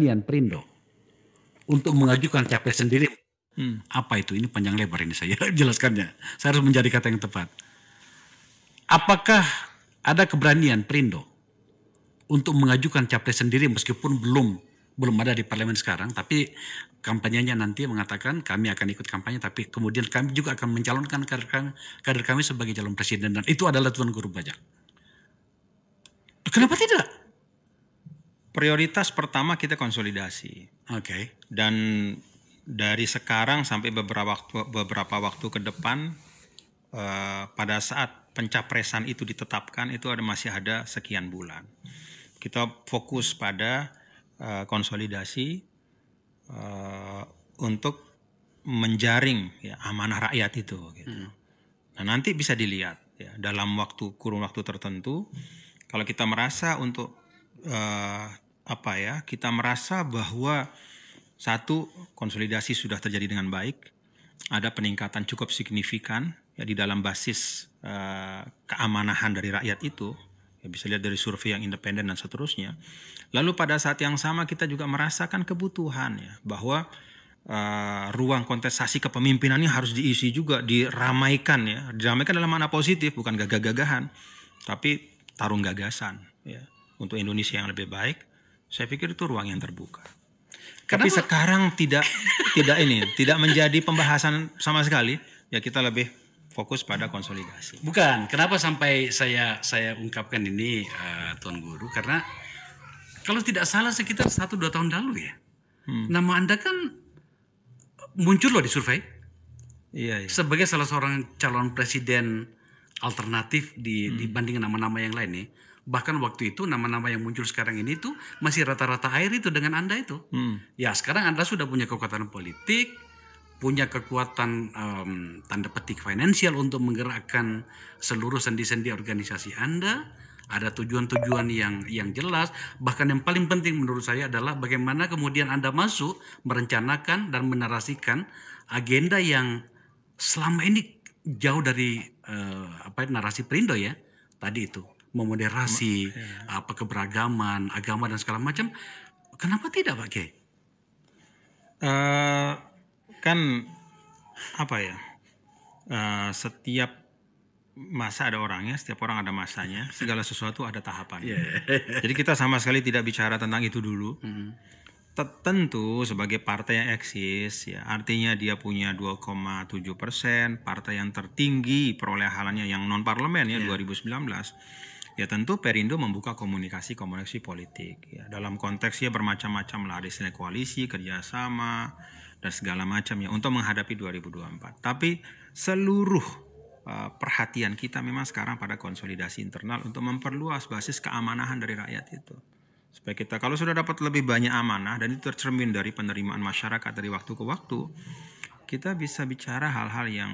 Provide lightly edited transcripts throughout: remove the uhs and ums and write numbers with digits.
keberanian Perindo untuk mengajukan capres sendiri. Apa itu? Ini panjang lebar ini saya jelaskannya. Saya harus mencari kata yang tepat. Apakah ada keberanian Perindo untuk mengajukan capres sendiri meskipun belum ada di parlemen sekarang, tapi kampanyenya nanti mengatakan kami akan ikut kampanye, tapi kemudian kami juga akan mencalonkan kader kami sebagai calon presiden, dan itu adalah Tuan Guru Bajang. Kenapa tidak? Prioritas pertama kita konsolidasi. Oke. Dan dari sekarang sampai beberapa waktu ke depan, pada saat pencapresan itu ditetapkan, itu masih ada sekian bulan. Kita fokus pada konsolidasi untuk menjaring ya, amanah rakyat itu. Gitu. Nah, nanti bisa dilihat ya, dalam kurun waktu tertentu, kalau kita merasa untuk kita merasa bahwa satu, konsolidasi sudah terjadi dengan baik, ada peningkatan cukup signifikan ya di dalam basis keamanahan dari rakyat itu, ya bisa lihat dari survei yang independen dan seterusnya. Lalu pada saat yang sama kita juga merasakan kebutuhan ya bahwa ruang kontestasi kepemimpinan ini harus diisi juga, diramaikan ya, diramaikan dalam makna positif, bukan gagah-gagahan, tapi tarung gagasan ya untuk Indonesia yang lebih baik. Saya pikir itu ruang yang terbuka. Tapi sekarang tidak menjadi pembahasan sama sekali. Ya kita lebih fokus pada konsolidasi. Bukan. Kenapa sampai saya ungkapkan ini, Tuan Guru? Karena kalau tidak salah sekitar 1-2 tahun lalu ya, nama Anda kan muncul loh di survei. Iya. Sebagai salah seorang calon presiden alternatif dibanding nama-nama yang lain nih. Bahkan waktu itu nama-nama yang muncul sekarang ini tuh masih rata-rata air itu dengan Anda itu. Ya sekarang Anda sudah punya kekuatan politik, punya kekuatan tanda petik finansial untuk menggerakkan seluruh sendi-sendi organisasi Anda. Ada tujuan-tujuan yang jelas. Bahkan yang paling penting menurut saya adalah bagaimana kemudian Anda masuk merencanakan dan menarasikan agenda yang selama ini jauh dari narasi Perindo ya. Tadi itu memoderasi keberagaman, agama dan segala macam. Kenapa tidak, Pak Kiai? Setiap masa ada orangnya, setiap orang ada masanya, segala sesuatu ada tahapannya. Jadi kita sama sekali tidak bicara tentang itu dulu. Tentu sebagai partai yang eksis, ya artinya dia punya 2,7%, partai yang tertinggi perolehannya yang non parlemen ya 2019. Ya tentu Perindo membuka komunikasi politik ya dalam konteks ya bermacam-macam lah, ada koalisi, kerjasama dan segala macam ya untuk menghadapi 2024. Tapi seluruh perhatian kita memang sekarang pada konsolidasi internal untuk memperluas basis keamanahan dari rakyat itu. Supaya kita kalau sudah dapat lebih banyak amanah dan itu tercermin dari penerimaan masyarakat dari waktu ke waktu, kita bisa bicara hal-hal yang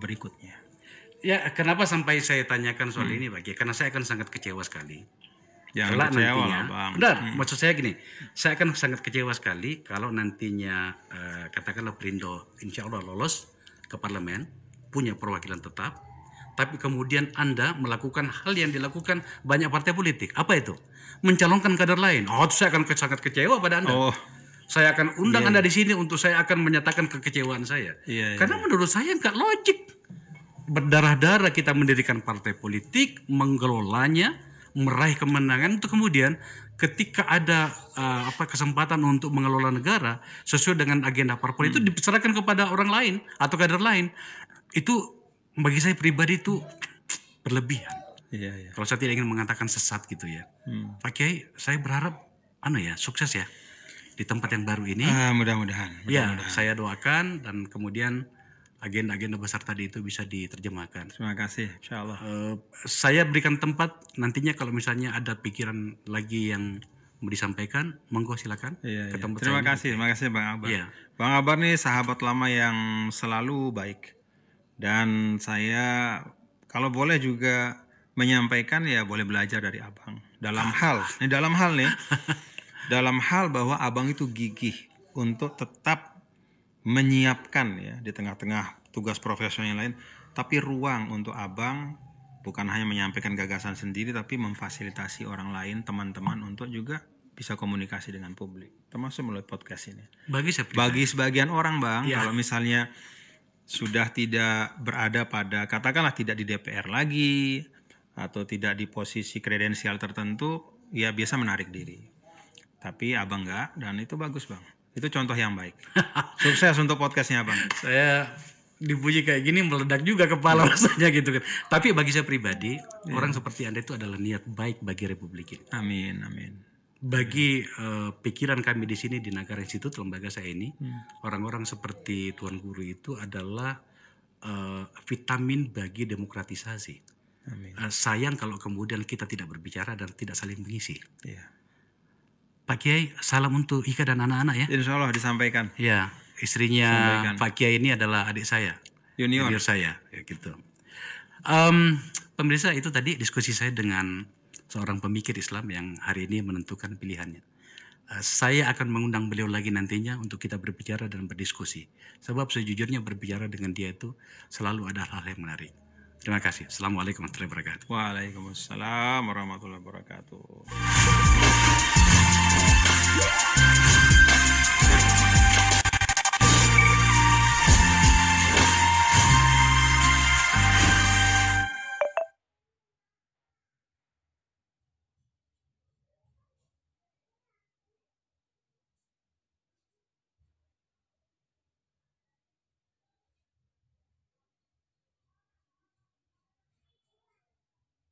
berikutnya. Ya, kenapa sampai saya tanyakan soal ini, Pak Kiai? Karena saya akan sangat kecewa sekali. Jangan kecewa lah, Bang. Benar, maksud saya gini, saya akan sangat kecewa sekali kalau nantinya katakanlah Perindo insya Allah lolos ke parlemen, punya perwakilan tetap, tapi kemudian Anda melakukan hal yang dilakukan banyak partai politik. Apa itu? Mencalonkan kader lain. Saya akan sangat kecewa pada Anda. Saya akan undang Anda di sini untuk saya akan menyatakan kekecewaan saya. Karena menurut saya nggak logik. Berdarah-darah kita mendirikan partai politik, mengelolanya, meraih kemenangan, itu kemudian ketika ada kesempatan untuk mengelola negara sesuai dengan agenda parpol itu diserahkan kepada orang lain atau kader lain. Itu bagi saya pribadi itu berlebihan. Kalau saya tidak ingin mengatakan sesat gitu ya. Pak Kiai, saya berharap sukses ya di tempat yang baru ini. Mudah-mudahan. Saya doakan dan kemudian agenda-agenda besar tadi itu bisa diterjemahkan. Terima kasih, insya Allah. Saya berikan tempat nantinya kalau misalnya ada pikiran lagi yang mau disampaikan, monggo silakan. Terima kasih Bang Akbar. Bang Akbar nih sahabat lama yang selalu baik. Dan saya kalau boleh juga menyampaikan ya boleh belajar dari Abang. Dalam hal bahwa Abang itu gigih untuk tetap menyiapkan ya di tengah-tengah tugas profesional yang lain, tapi ruang untuk Abang bukan hanya menyampaikan gagasan sendiri tapi memfasilitasi orang lain, teman-teman untuk juga bisa komunikasi dengan publik, termasuk melalui podcast ini. Bagi saya pribadi, Bagi sebagian orang Bang, Ya. kalau misalnya sudah tidak berada pada, katakanlah tidak di DPR lagi, atau tidak di posisi kredensial tertentu, ya biasa menarik diri. Tapi Abang enggak, dan itu bagus Bang. Itu contoh yang baik. Sukses untuk podcastnya Bang. saya dipuji kayak gini meledak juga kepala rasanya gitu kan. Tapi bagi saya pribadi, orang seperti Anda itu adalah niat baik bagi Republik ini. Amin, amin. Bagi pikiran kami di sini di Nagara Institute, lembaga saya ini, orang-orang seperti Tuan Guru itu adalah vitamin bagi demokratisasi. Amin. Sayang kalau kemudian kita tidak berbicara dan tidak saling mengisi. Iya. Pak Kiai, salam untuk Ika dan anak-anak ya. Insya Allah disampaikan. Ya, istrinya Sampaikan. Pak Kiai ini adalah adik saya, Junior. junior saya, ya gitu. Pemirsa, itu tadi diskusi saya dengan seorang pemikir Islam yang hari ini menentukan pilihannya. Saya akan mengundang beliau lagi nantinya untuk kita berbicara dan berdiskusi. Sebab sejujurnya berbicara dengan dia itu selalu ada hal yang menarik. Terima kasih. Assalamualaikum warahmatullahi wabarakatuh. Waalaikumsalam warahmatullahi wabarakatuh.